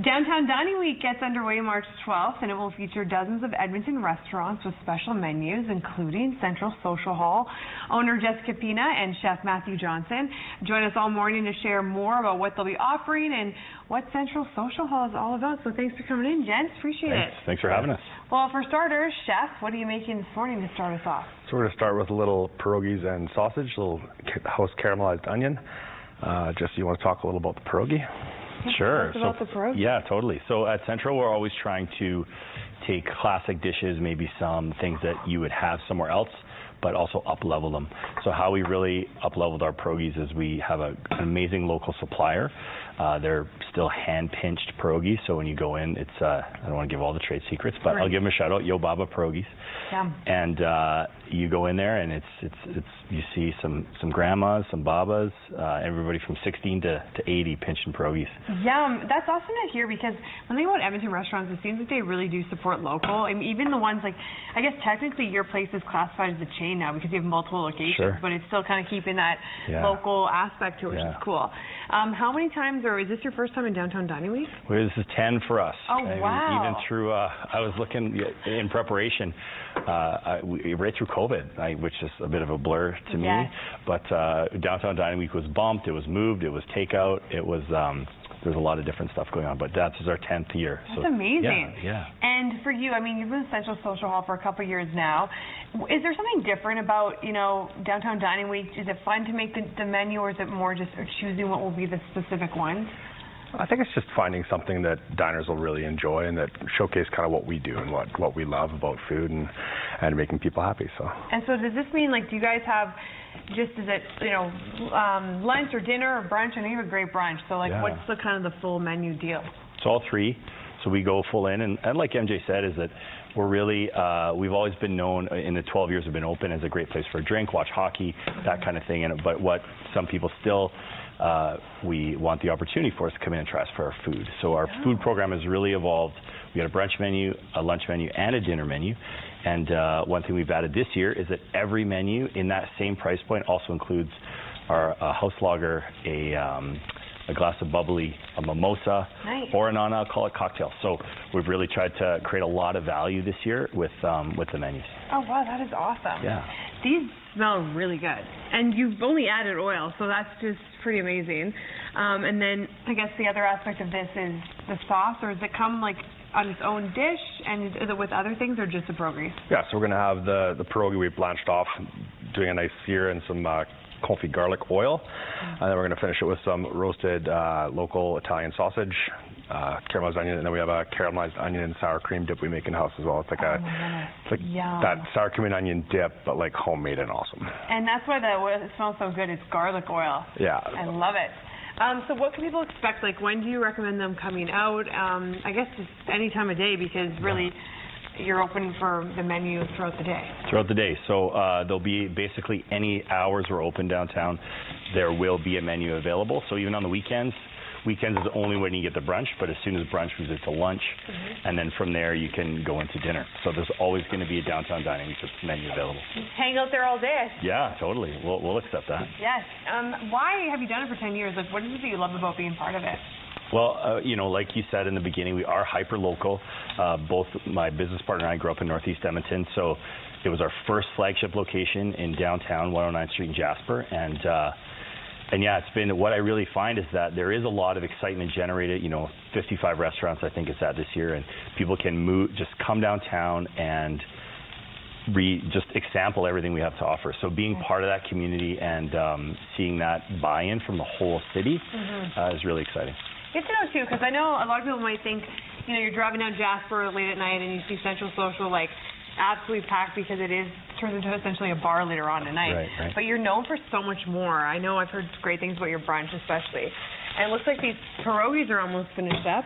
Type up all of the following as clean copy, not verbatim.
Downtown Dining Week gets underway March 12th, and it will feature dozens of Edmonton restaurants with special menus, including Central Social Hall. Owner Jessica Pina and Chef Matthew Johnson join us all morning to share more about what they'll be offering and what Central Social Hall is all about. So thanks for coming in, gents. Appreciate it. Thanks for having us. Well, for starters, Chef, what are you making this morning to start us off? So we're going to start with a little pierogies and sausage, a little house caramelized onion. Jesse, you want to talk a little about the pierogi? Sure. Tell us about the pierogi. Yeah, totally. So at Central, we're always trying to take classic dishes, maybe some things that you would have somewhere else, but also up-level them. So how we really up-leveled our pierogies is we have an amazing local supplier. They're still hand-pinched pierogies, so when you go in, it's I don't want to give all the trade secrets, but I'll give them a shout-out, Yo Baba Pierogies. Yum. And you go in there, and it's you see some grandmas, some babas, everybody from 16 to 80 pinching pierogies. Yum. That's awesome to hear, because when they go to Edmonton restaurants, it seems like they really do support local. I mean, even the ones like, I guess technically your place is classified as a chain now because you have multiple locations, sure, but it's still kind of keeping that local aspect to it, which is cool. How many times, or is this your first time in Downtown Dining Week? Well, this is 10 for us. Oh, wow. Even through, I was looking in preparation, right through COVID, which is a bit of a blur to me. But Downtown Dining Week was bumped, it was moved, it was takeout, it was, there's a lot of different stuff going on, but that is our 10th year. That's amazing. Yeah. And for you, I mean, you've been in Central Social Hall for a couple of years now. Is there something different about, Downtown Dining Week? Is it fun to make the menu, or is it more just choosing what will be the specific ones? I think it's just finding something that diners will really enjoy and that showcase kind of what we do and what we love about food and making people happy. So. And so does this mean, like, do you guys have is it, lunch or dinner or brunch? I know you have a great brunch. So, like, what's the kind of the full menu deal? It's all three. So we go full in. And like MJ said, is that we're really, we've always been known in the 12 years we've been open as a great place for a drink, watch hockey, that kind of thing. But what some people still, we want the opportunity for us to come in and try us for our food. So our food program has really evolved. We got a brunch menu, a lunch menu, and a dinner menu. And one thing we've added this year is that every menu in that same price point also includes our house lager, a glass of bubbly, a mimosa, or a non-alcoholic cocktail. So we've really tried to create a lot of value this year with the menus. Oh, wow, that is awesome. Yeah. These smell really good. And you've only added oil, so that's just pretty amazing. And then I guess the other aspect of this is the sauce, or does it come like on its own dish, and is it with other things, or just the pierogi? Yeah, so we're going to have the pierogi we blanched off, doing a nice sear and some confit garlic oil, and then we're going to finish it with some roasted local Italian sausage, caramelized onion, and then we have a caramelized onion and sour cream dip we make in-house as well. It's like that sour cream and onion dip, but like homemade and awesome. And that's why it smells so good. It's garlic oil. Yeah. I love it. So what can people expect? Like, when do you recommend them coming out? I guess just any time of day, because really you're open for the menu throughout the day. Throughout the day. So there'll be basically any hours we're open downtown, there will be a menu available. So even on the weekends is only when you get the brunch, but as soon as brunch moves it to lunch, and then from there you can go into dinner. So there's always going to be a Downtown Dining menu available. Hang out there all day. Yeah, totally. We'll accept that. Yes. Why have you done it for 10 years? Like, what is it that you love about being part of it? Well, like you said in the beginning, we are hyper-local. Both my business partner and I grew up in Northeast Edmonton, so it was our first flagship location in downtown, 109th Street in Jasper. And yeah, it's been, what I really find is that there is a lot of excitement generated. 55 restaurants I think it's at this year, and people can just come downtown and just example everything we have to offer. So being part of that community and seeing that buy-in from the whole city is really exciting. Good to know, too, because I know a lot of people might think, you're driving down Jasper late at night and you see Central Social, like, absolutely packed because it turns into essentially a bar later on at night. Right. But you're known for so much more. I know I've heard great things about your brunch, especially. And it looks like these pierogies are almost finished up.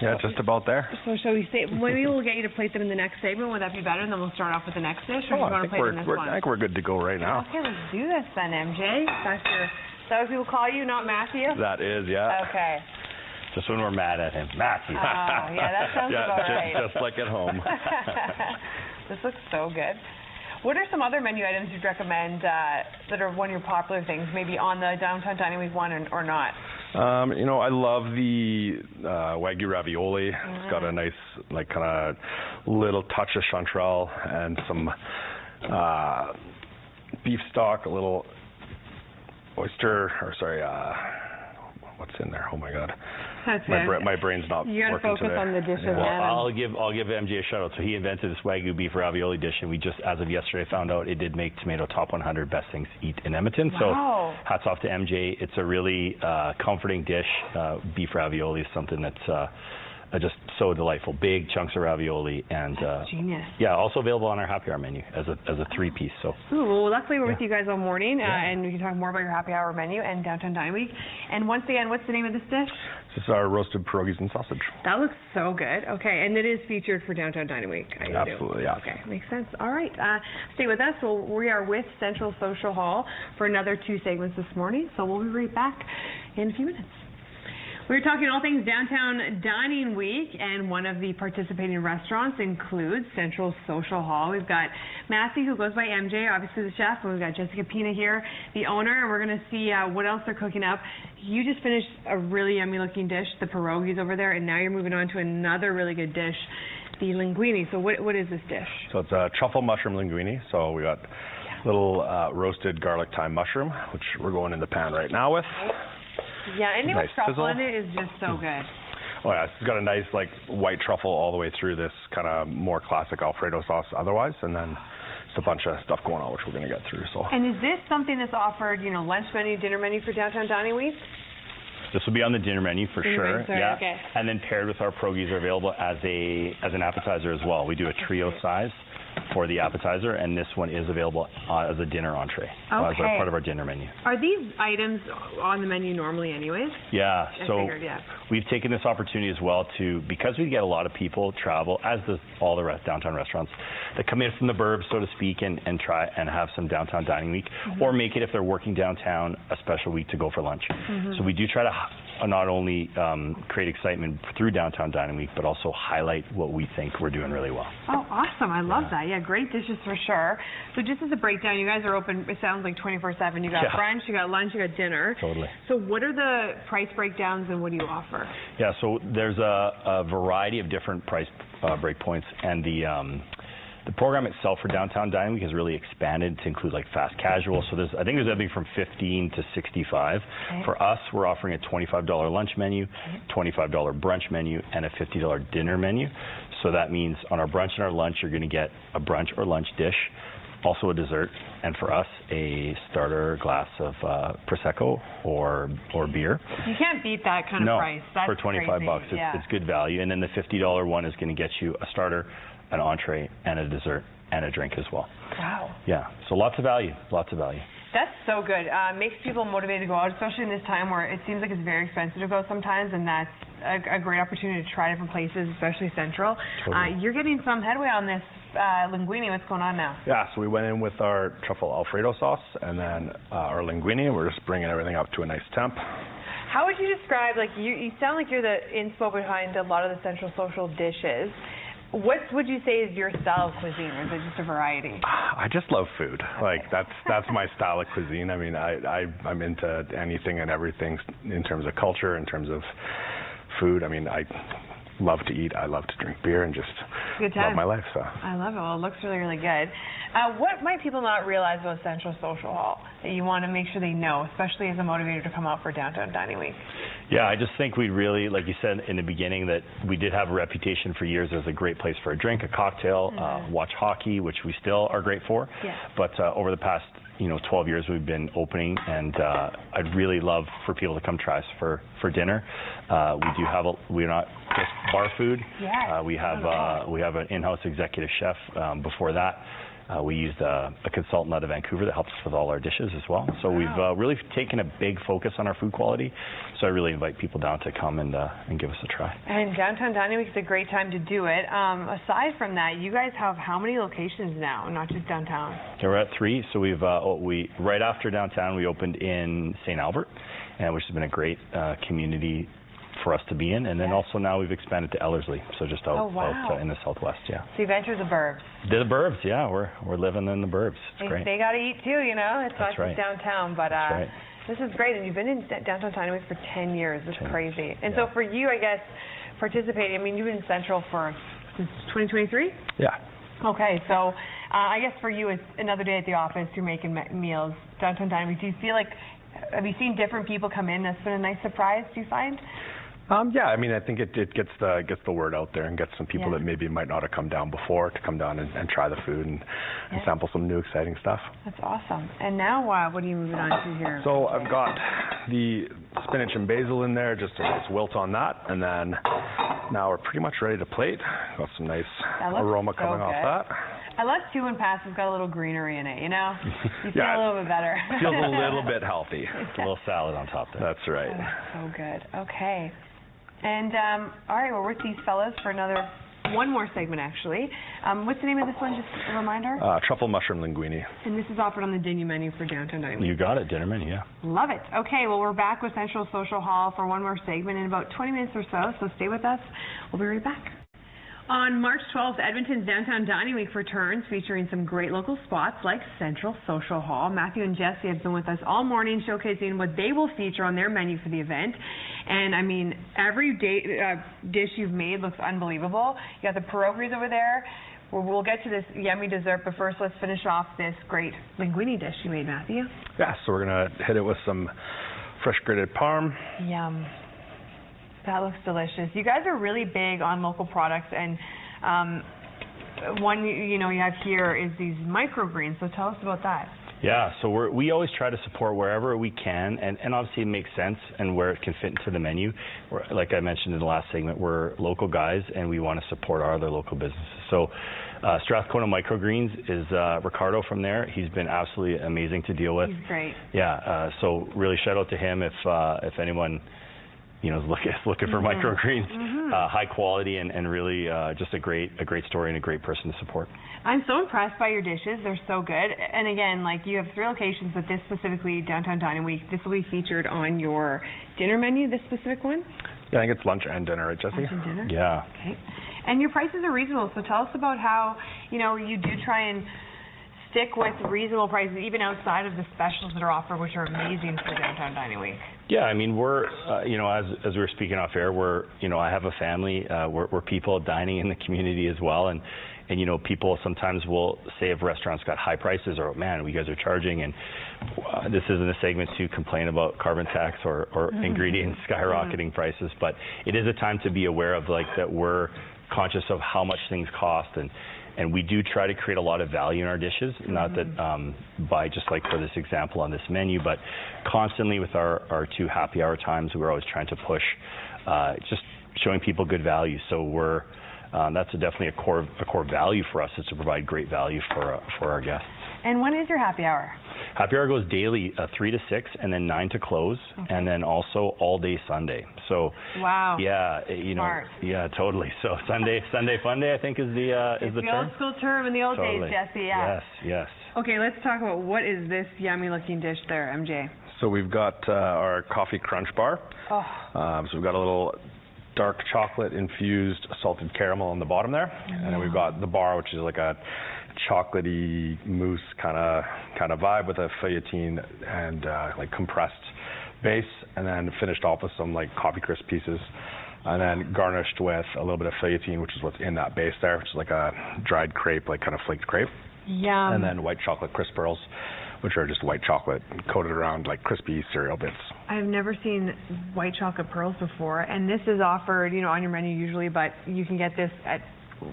Yeah, just about there. So shall we say, maybe we'll get you to plate them in the next segment. Would that be better? And then we'll start off with the next dish, or do you want to plate in this one? I think we're good to go right now. Okay, let's do this then, MJ. Is that what people call you, not Matthew? That is, yeah. Okay. Just when we're mad at him. Matthew. Oh, yeah, that sounds about right. Just like at home. This looks so good. What are some other menu items you'd recommend that are one of your popular things, maybe on the Downtown Dining Week one or not? You know, I love the Wagyu ravioli. It's got a nice, like, kind of little touch of chanterelle and some beef stock, a little oyster, or sorry, what's in there? Oh my God. That's good. My brain's not You gotta working focus today. on the dishes, Yeah. man. I'll give MJ a shout out. So he invented this Wagyu beef ravioli dish, and we just, as of yesterday, found out it did make Tomato Top 100 best things to eat in Edmonton. Wow. So hats off to MJ. It's a really comforting dish. Beef ravioli is something that's just so delightful. Big chunks of ravioli, and Genius. yeah, also available on our happy hour menu as a 3-piece. So Ooh, well, luckily we're with you guys all morning, and we can talk more about your happy hour menu and Downtown Dining Week. And once again, what's the name of this dish? This is our roasted pierogies and sausage. That looks so good. Okay, and it is featured for Downtown Dining Week, I assume. Absolutely, yeah. Okay, makes sense. All right, stay with us. Well, we are with Central Social Hall for another 2 segments this morning, so we'll be right back in a few minutes. We're talking all things Downtown Dining Week, and one of the participating restaurants includes Central Social Hall. We've got Matthew, who goes by MJ, obviously the chef, and we've got Jessica Pina here, the owner, and we're going to see what else they're cooking up. You just finished a really yummy-looking dish, the pierogies over there, and now you're moving on to another really good dish, the linguine. So what is this dish? So it's a truffle mushroom linguine. So we got little roasted garlic thyme mushroom, which we're going in the pan right now with. Yeah, anything with Nice truffle sizzle. in it is just so good. Oh yeah, it's got a nice like white truffle all the way through this kind of more classic Alfredo sauce otherwise, and then just a bunch of stuff going on which we're going to get through. So. And is this something that's offered, you know, lunch menu, dinner menu for Downtown Dining Week? this will be on the dinner menu for Dinner sure. menu, sorry, yeah. okay. And then paired with our pierogies are available as an appetizer as well. We do a trio size for the appetizer, and this one is available as a dinner entree as a part of our dinner menu. Are these items on the menu normally anyways? Yeah, so figured, yeah. we've taken this opportunity as well to, because we get a lot of people travel, as does all the downtown restaurants, that come in from the burbs, so to speak, and try and have some Downtown Dining Week, or make it, if they're working downtown, a special week to go for lunch. So we do try to not only create excitement through Downtown Dining Week, but also highlight what we think we're doing really well. Oh, awesome. I love that. Yeah, great dishes for sure. So just as a breakdown, you guys are open, it sounds like 24/7. You got brunch, you got lunch, you got dinner. Totally. So what are the price breakdowns and what do you offer? Yeah, so there's a variety of different price break points, and the program itself for Downtown Dining Week has really expanded to include like fast casual. So I think there's everything from 15 to 65. Okay. For us, we're offering a $25 lunch menu, $25 brunch menu, and a $50 dinner menu. So that means on our brunch and our lunch, you're going to get a brunch or lunch dish, also a dessert, and for us, a starter glass of Prosecco or beer. You can't beat that kind of price. That's for 25 crazy. bucks, it's good value. And then the $50 one is going to get you a starter, an entree, and a dessert, and a drink as well. Wow. Yeah, so lots of value, lots of value. That's so good. Makes people motivated to go out, especially in this time where it seems like it's very expensive to go sometimes, and that's a great opportunity to try different places, especially Central. Totally. You're getting some headway on this linguine. What's going on now? Yeah, so we went in with our truffle Alfredo sauce and then our linguine. We're just bringing everything up to a nice temp. How would you describe, like, you sound like you're the inspo behind a lot of the Central Social dishes. What would you say is your style of cuisine, or is it just a variety? I just love food. Like that's my style of cuisine. I mean, I'm into anything and everything in terms of culture, in terms of food. I mean, I love to eat. I love to drink beer and just Good time. love my life. So. I love it. Well, it looks really, really good. What might people not realize about Central Social Hall that you want to make sure they know, especially as a motivator to come out for Downtown Dining Week? Yeah, I just think we really, like you said in the beginning, that we did have a reputation for years as a great place for a drink, a cocktail, watch hockey, which we still are great for. Yeah. But over the past 12 years we've been opening, and I'd really love for people to come try us for dinner. We're not just bar food. Yeah. We have an in-house executive chef. Before that, we used a consultant out of Vancouver that helps us with all our dishes as well. So we've really taken a big focus on our food quality. So I really invite people down to come and give us a try. And Downtown Dining Week is a great time to do it. Aside from that, you guys have how many locations now, not just downtown? Yeah, we're at 3. So we've right after downtown, we opened in St. Albert, which has been a great community for us to be in, and then also now we've expanded to Ellerslie, so just out in the southwest. Yeah. So you've entered the burbs. The burbs, yeah, we're living in the burbs. It's great. They got to eat too, It's not just downtown, but right. This is great, and you've been in downtown Dynamite for 10 years. It's crazy. And Yeah. so for you, I guess, participating, I mean, you've been in Central since 2023? Yeah. Okay, so I guess for you, it's another day at the office, you're making meals, downtown Dynamite. Do you feel like, have you seen different people come in? That's been a nice surprise, do you find? Yeah, I mean, I think it gets the word out there and gets some people that maybe might not have come down before to come down and try the food and sample some new exciting stuff. That's awesome. And now what are you moving on to here? So I've got the spinach and basil in there, just a nice wilt on that, and then now we're pretty much ready to plate. Got some nice aroma coming off that. I love too when pasta's got a little greenery in it, you know? You feel a little bit better. Feels a little bit healthy. A little salad on top there. That's right. Oh, that's so good. Okay. And, all right, we're with these fellas for one more segment, actually. What's the name of this one, just a reminder? Truffle mushroom linguine. And this is offered on the dinner menu for downtown dining. You got it, dinner menu, yeah. Love it. Okay, well, we're back with Central Social Hall for one more segment in about 20 minutes or so stay with us. We'll be right back. On March 12th, Edmonton's Downtown Dining Week returns, featuring some great local spots like Central Social Hall. Matthew and Jesse have been with us all morning, showcasing what they will feature on their menu for the event. And, I mean, every dish you've made looks unbelievable. You got the pierogies over there. We'll get to this yummy dessert, but first let's finish off this great linguine dish you made, Matthew. Yeah, so we're going to hit it with some fresh grated parm. Yum. That looks delicious. You guys are really big on local products, and one you have here is these microgreens. So tell us about that. Yeah, so we always try to support wherever we can, and obviously it makes sense and where it can fit into the menu. Like I mentioned in the last segment, we're local guys, and we want to support our other local businesses. So Strathcona Microgreens is Ricardo from there. He's been absolutely amazing to deal with. He's great. Yeah, so really shout out to him if anyone is looking for microgreens. High quality and really just a great story and a great person to support. I'm so impressed by your dishes. They're so good. And again, like, you have 3 locations, but this specifically, Downtown Dining Week, this will be featured on your dinner menu, this specific one? Yeah, I think it's lunch and dinner, right, Jesse? Lunch and dinner? Yeah. Okay. And your prices are reasonable, so tell us about how, you do try and stick with reasonable prices, even outside of the specials that are offered, which are amazing for Downtown Dining Week. Yeah, I mean, we're, as we were speaking off air, I have a family, we're people dining in the community as well, and people sometimes will say if restaurants got high prices or, man, you guys are charging, and this isn't a segment to complain about carbon tax or ingredients skyrocketing prices, but it is a time to be aware of, that we're conscious of how much things cost, and we do try to create a lot of value in our dishes, not that by just like for this example on this menu, but constantly with our 2 happy hour times, we're always trying to push just showing people good value. So that's definitely a core value for us, is to provide great value for our guests. And when is your happy hour? Happy hour goes daily, 3 to 6, and then 9 to close, and then also all day Sunday. So wow, yeah, smart. Yeah, totally. So Sunday fun day, I think is the term. The old school term in the old days, Jesse. Yeah. Yes. Okay, let's talk about what is this yummy looking dish there, MJ. So we've got our coffee crunch bar. Oh. So we've got a little dark chocolate infused salted caramel on the bottom there, and then we've got the bar, which is like a chocolatey mousse kind of vibe with a feuilletine and like compressed base, and then finished off with some like coffee crisp pieces, and then garnished with a little bit of feuilletine, which is what's in that base there, which is like a dried crepe, like kind of flaked crepe. Yum. And then white chocolate crisp pearls, which are just white chocolate coated around like crispy cereal bits. I've never seen white chocolate pearls before, and this is offered, on your menu usually, but you can get this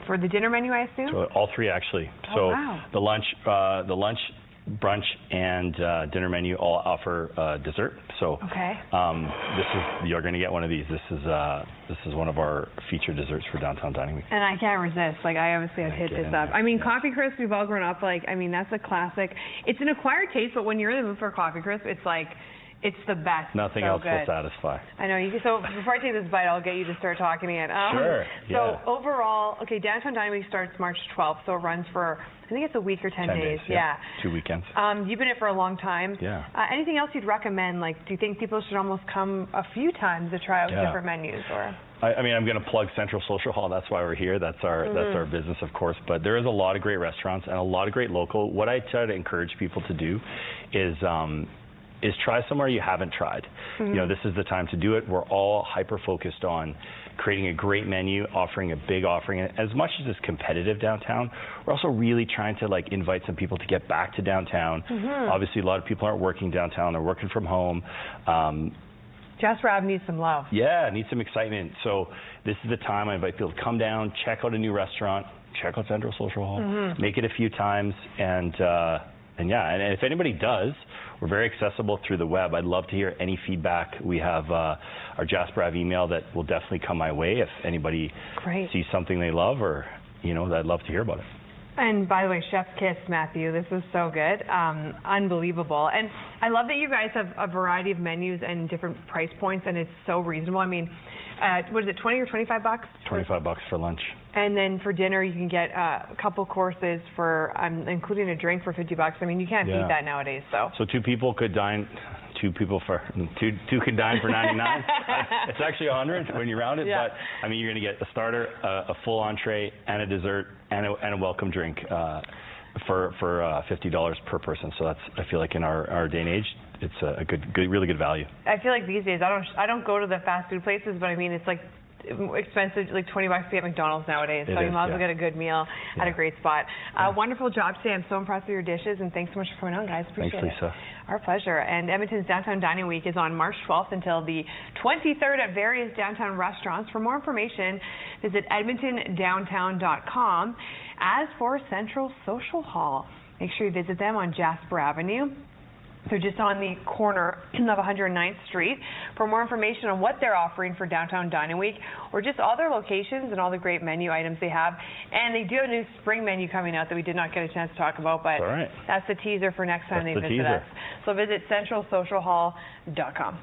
for the dinner menu, I assume? So all 3 actually. Oh, so wow. the lunch, brunch, and dinner menu all offer dessert. So okay. You're going to get one of these. This is one of our featured desserts for Downtown Dining Week. And I can't resist. Like, I obviously have hit this up. I mean, coffee crisp, we've all grown up like. I mean, that's a classic. It's an acquired taste, but when you're in the mood for a coffee crisp, it's like, it's the best. Nothing else will satisfy. I know. So before I take this bite, I'll get you to start talking again. Sure. So overall, Downtown Dining Week starts March 12th, so it runs for, I think it's a week or 10 days. Yeah. 2 weekends. You've been in it for a long time. Yeah. Anything else you'd recommend? Like, do you think people should almost come a few times to try out different menus, or? I mean, I'm going to plug Central Social Hall. That's why we're here. That's our business, of course. But there is a lot of great restaurants and a lot of great local. What I try to encourage people to do is is try somewhere you haven't tried. You know, this is the time to do it. We're all hyper-focused on creating a great menu, offering a big offering. And as much as it's competitive downtown, we're also really trying to like invite some people to get back to downtown. Obviously, a lot of people aren't working downtown. They're working from home. Jasper Ave needs some love. Yeah, needs some excitement. So this is the time I invite people to come down, check out a new restaurant, check out Central Social Hall, make it a few times, and if anybody does, we're very accessible through the web. I'd love to hear any feedback. We have our Jasper Ave email that will definitely come my way if anybody sees something they love, or I'd love to hear about it. And by the way, chef's kiss, Matthew. This is so good. Unbelievable. And I love that you guys have a variety of menus and different price points, and it's so reasonable. I mean, what is it, 20 or 25 bucks? $25 for lunch. And then for dinner, you can get a couple courses for, including a drink for $50. I mean, you can't beat that nowadays. So two people could dine. Two could dine for $99. It's actually $100 when you round it. But I mean, you're going to get a starter, a full entree, and a dessert, and a welcome drink for $50 per person. So that's, I feel like in our day and age, it's a really good value. I feel like these days I don't go to the fast food places, but I mean it's like expensive, like $20 to get McDonald's nowadays. So you might as well get a good meal at a great spot. Wonderful job today. I'm so impressed with your dishes, and thanks so much for coming on, guys. Appreciate Thanks, Lisa. Our pleasure. And Edmonton's Downtown Dining Week is on March 12th until the 23rd at various downtown restaurants. For more information, visit edmontondowntown.com. As for Central Social Hall, make sure you visit them on Jasper Avenue. They're just on the corner of 109th Street. For more information on what they're offering for Downtown Dining Week, or just all their locations and all the great menu items they have. And they do have a new spring menu coming out that we did not get a chance to talk about, but that's the teaser for next time they visit us. So visit centralsocialhall.com.